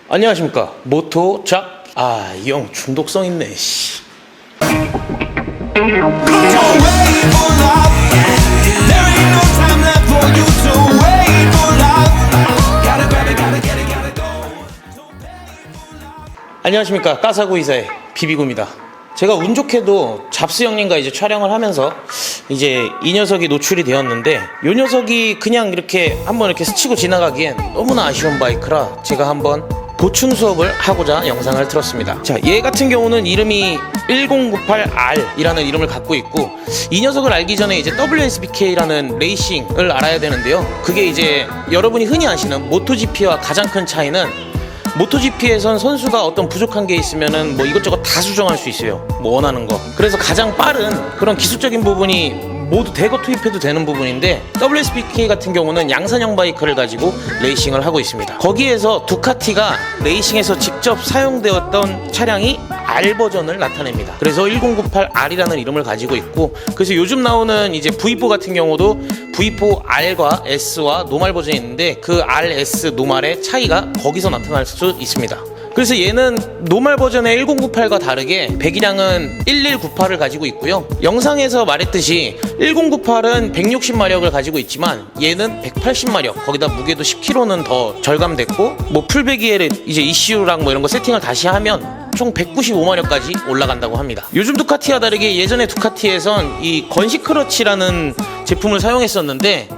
안녕하십니까, 모토잡. 이 형 중독성 있네. 씨. 안녕하십니까, 까사구 이사의 비비구입니다. 제가 운 좋게도 잡스 형님과 이제 촬영을 하면서 이제 이 녀석이 노출이 되었는데, 이 녀석이 그냥 이렇게 한번 이렇게 스치고 지나가기엔 너무나 아쉬운 바이크라 제가 한번 보충 수업을 하고자 영상을 틀었습니다. 자, 얘 같은 경우는 이름이 1098R이라는 이름을 갖고 있고, 이 녀석을 알기 전에 이제 WSBK라는 레이싱을 알아야 되는데요. 그게 이제 여러분이 흔히 아시는 모토GP와 가장 큰 차이는, 모토GP에선 선수가 어떤 부족한 게 있으면은 뭐 이것저것 다 수정할 수 있어요. 뭐 원하는 거. 그래서 가장 빠른 그런 기술적인 부분이 모두 대거 투입해도 되는 부분인데, WSBK 같은 경우는 양산형 바이크를 가지고 레이싱을 하고 있습니다. 거기에서 두카티가 레이싱에서 직접 사용되었던 차량이 R 버전을 나타냅니다. 그래서 1098R이라는 이름을 가지고 있고, 그래서 요즘 나오는 이제 V4 같은 경우도 V4R과 S와 노말 버전이 있는데, 그 R, S, 노말의 차이가 거기서 나타날 수 있습니다. 그래서 얘는 노말 버전의 1098과 다르게 배기량은 1198을 가지고 있고요. 영상에서 말했듯이 1098은 160마력을 가지고 있지만 얘는 180마력, 거기다 무게도 10kg는 더 절감됐고, 뭐 풀배기에 이제 ECU랑 뭐 이런 거 세팅을 다시 하면 총 195마력까지 올라간다고 합니다. 요즘 두카티와 다르게 예전에 두카티에선 이 건식 클러치라는 제품을 사용했었는데,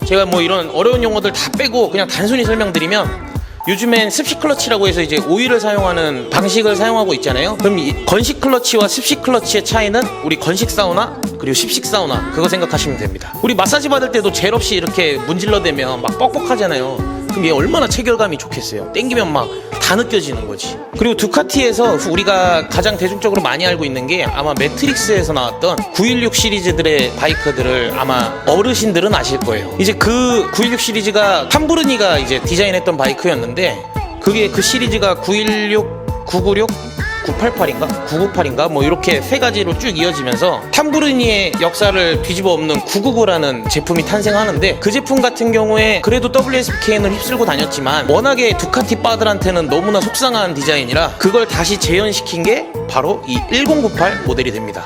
제가 뭐 이런 어려운 용어들 다 빼고 그냥 단순히 설명드리면, 요즘엔 습식 클러치라고 해서 이제 오일을 사용하는 방식을 사용하고 있잖아요. 그럼 이 건식 클러치와 습식 클러치의 차이는 우리 건식 사우나 그리고 습식 사우나, 그거 생각하시면 됩니다. 우리 마사지 받을 때도 젤 없이 이렇게 문질러대면 막 뻑뻑하잖아요. 그럼 얘 얼마나 체결감이 좋겠어요. 땡기면 막 다 느껴지는 거지. 그리고 두카티에서 우리가 가장 대중적으로 많이 알고 있는 게, 아마 매트릭스에서 나왔던 916 시리즈들의 바이크들을 아마 어르신들은 아실 거예요. 이제 그 916 시리즈가 탐부르니가 이제 디자인했던 바이크였는데, 그게 그 시리즈가 916, 996, 988인가? 998인가? 뭐 이렇게 세 가지로 쭉 이어지면서 탐부르니의 역사를 뒤집어 엎는 999라는 제품이 탄생하는데, 그 제품 같은 경우에 그래도 WSBK는 휩쓸고 다녔지만 워낙에 두카티 바들한테는 너무나 속상한 디자인이라 그걸 다시 재현시킨 게 바로 이 1098 모델이 됩니다.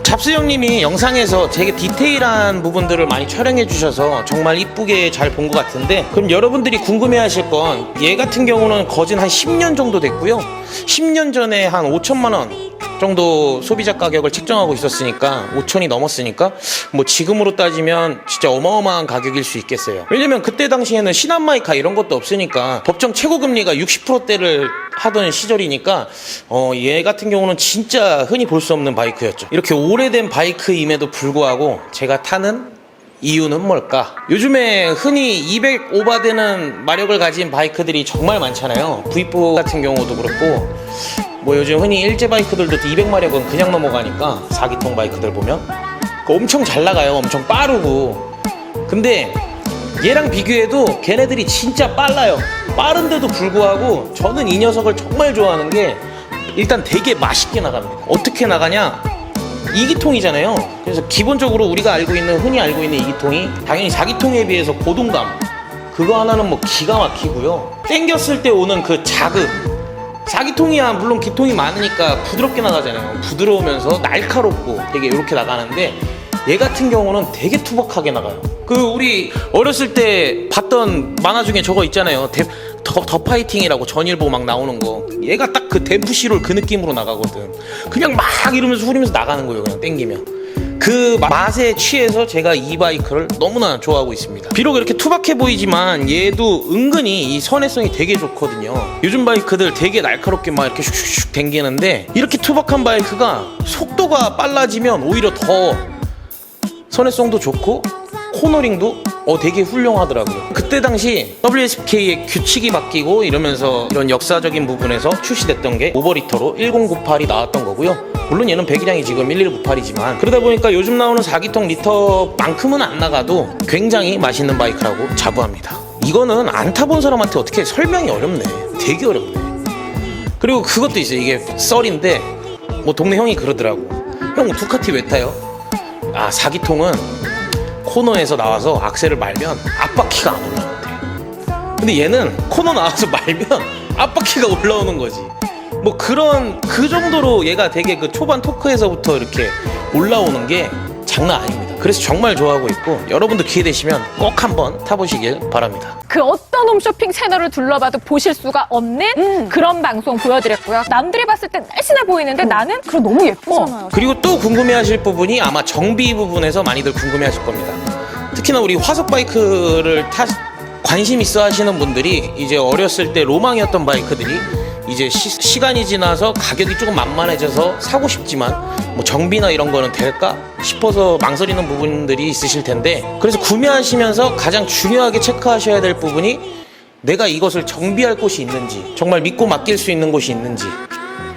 잡스 형님이 영상에서 되게 디테일한 부분들을 많이 촬영해 주셔서 정말 이쁘게 잘 본 것 같은데, 그럼 여러분들이 궁금해 하실 건, 얘 같은 경우는 거진 한 10년 정도 됐고요. 10년 전에 한 5천만 원 정도 소비자 가격을 책정하고 있었으니까, 5천이 넘었으니까 뭐 지금으로 따지면 진짜 어마어마한 가격일 수 있겠어요. 왜냐면 그때 당시에는 신한마이카 이런 것도 없으니까 법정 최고금리가 60%대를 하던 시절이니까 얘 같은 경우는 진짜 흔히 볼 수 없는 바이크였죠. 이렇게 오래된 바이크임에도 불구하고 제가 타는 이유는 뭘까? 요즘에 흔히 200 오바되는 마력을 가진 바이크들이 정말 많잖아요. V4 같은 경우도 그렇고, 뭐 요즘 흔히 일제 바이크들도 200마력은 그냥 넘어가니까, 4기통 바이크들 보면 엄청 잘 나가요. 엄청 빠르고. 근데 얘랑 비교해도 걔네들이 진짜 빨라요. 빠른데도 불구하고 저는 이 녀석을 정말 좋아하는 게, 일단 되게 맛있게 나갑니다. 어떻게 나가냐? 2기통이잖아요. 그래서 기본적으로 우리가 흔히 알고 있는 2기통이 당연히 4기통에 비해서 고동감, 그거 하나는 뭐 기가 막히고요. 땡겼을 때 오는 그 자극, 4기통이야 물론 기통이 많으니까 부드럽게 나가잖아요. 부드러우면서 날카롭고 되게 이렇게 나가는데, 얘 같은 경우는 되게 투박하게 나가요. 그 우리 어렸을 때 봤던 만화 중에 저거 있잖아요. 더 파이팅이라고 전일보 막 나오는 거. 얘가 딱 그 댐프시롤 그 느낌으로 나가거든. 그냥 막 이러면서 후리면서 나가는 거예요. 그냥 땡기면. 그 맛에 취해서 제가 이 바이크를 너무나 좋아하고 있습니다. 비록 이렇게 투박해 보이지만 얘도 은근히 이 선회성이 되게 좋거든요. 요즘 바이크들 되게 날카롭게 막 이렇게 슉슉슉 당기는데, 이렇게 투박한 바이크가 속도가 빨라지면 오히려 더 선회성도 좋고 코너링도 되게 훌륭하더라고요. 그때 당시 WSBK의 규칙이 바뀌고 이러면서 이런 역사적인 부분에서 출시됐던 게 오버리터로 1098이 나왔던 거고요. 물론 얘는 배기량이 지금 1198이지만, 그러다 보니까 요즘 나오는 4기통 리터만큼은 안 나가도 굉장히 맛있는 바이크라고 자부합니다. 이거는 안 타본 사람한테 어떻게 설명이 어렵네. 되게 어렵네. 그리고 그것도 있어요. 이게 썰인데, 뭐 동네 형이 그러더라고. 형 두카티 왜 타요? 4기통은 코너에서 나와서 악셀을 말면 앞바퀴가 안 올라간대. 근데 얘는 코너 나와서 말면 앞바퀴가 올라오는 거지. 뭐 그 정도로 얘가 되게 그 초반 토크에서부터 이렇게 올라오는 게 장난 아닙니다. 그래서 정말 좋아하고 있고 여러분도 기회 되시면 꼭 한번 타보시길 바랍니다. 그 어떤 홈쇼핑 채널을 둘러봐도 보실 수가 없는 그런 방송 보여드렸고요. 남들이 봤을 땐 날씬해 보이는데 나는 그럼 너무 예쁘잖아요. 그리고 또 궁금해하실 부분이 아마 정비 부분에서 많이들 궁금해하실 겁니다. 특히나 우리 화석 바이크를 관심 있어 하시는 분들이 이제 어렸을 때 로망이었던 바이크들이 이제 시간이 지나서 가격이 조금 만만해져서 사고 싶지만 뭐 정비나 이런 거는 될까 싶어서 망설이는 부분들이 있으실 텐데, 그래서 구매하시면서 가장 중요하게 체크하셔야 될 부분이 내가 이것을 정비할 곳이 있는지, 정말 믿고 맡길 수 있는 곳이 있는지.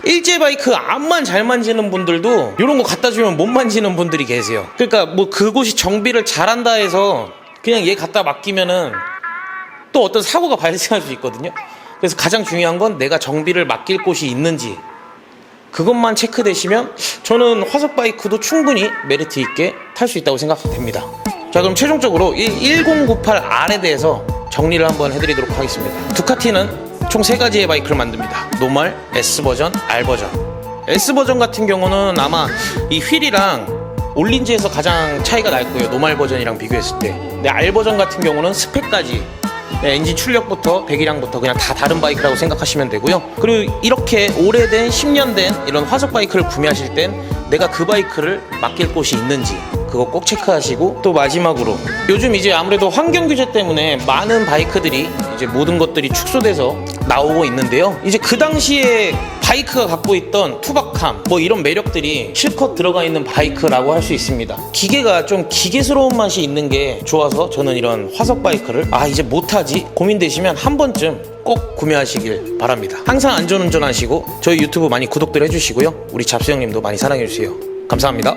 일제 바이크 암만 잘 만지는 분들도 이런 거 갖다 주면 못 만지는 분들이 계세요. 그러니까 뭐 그곳이 정비를 잘한다 해서 그냥 얘 갖다 맡기면은 또 어떤 사고가 발생할 수 있거든요. 그래서 가장 중요한 건 내가 정비를 맡길 곳이 있는지, 그것만 체크되시면 저는 화석 바이크도 충분히 메리트 있게 탈 수 있다고 생각됩니다. 자, 그럼 최종적으로 1098R에 대해서 정리를 한번 해드리도록 하겠습니다. 두카티는 총 3가지의 바이크를 만듭니다. 노멀, S버전, R버전. S버전 같은 경우는 아마 이 휠이랑 올린지에서 가장 차이가 날 거예요. 노멀 버전이랑 비교했을 때. 근데 R버전 같은 경우는 스펙까지, 엔진 출력부터 배기량부터 그냥 다 다른 바이크라고 생각하시면 되고요. 그리고 이렇게 오래된 10년 된 이런 화석 바이크를 구매하실 땐 내가 그 바이크를 맡길 곳이 있는지 그거 꼭 체크하시고, 또 마지막으로 요즘 이제 아무래도 환경 규제 때문에 많은 바이크들이 이제 모든 것들이 축소돼서 나오고 있는데요. 이제 그 당시에 바이크가 갖고 있던 투박함 뭐 이런 매력들이 실컷 들어가 있는 바이크라고 할 수 있습니다. 기계가 좀 기계스러운 맛이 있는 게 좋아서 저는 이런 화석 바이크를 이제 못하지 고민되시면 한 번쯤 꼭 구매하시길 바랍니다. 항상 안전운전 하시고 저희 유튜브 많이 구독들 해주시고요. 우리 잡수 형님도 많이 사랑해주세요. 감사합니다.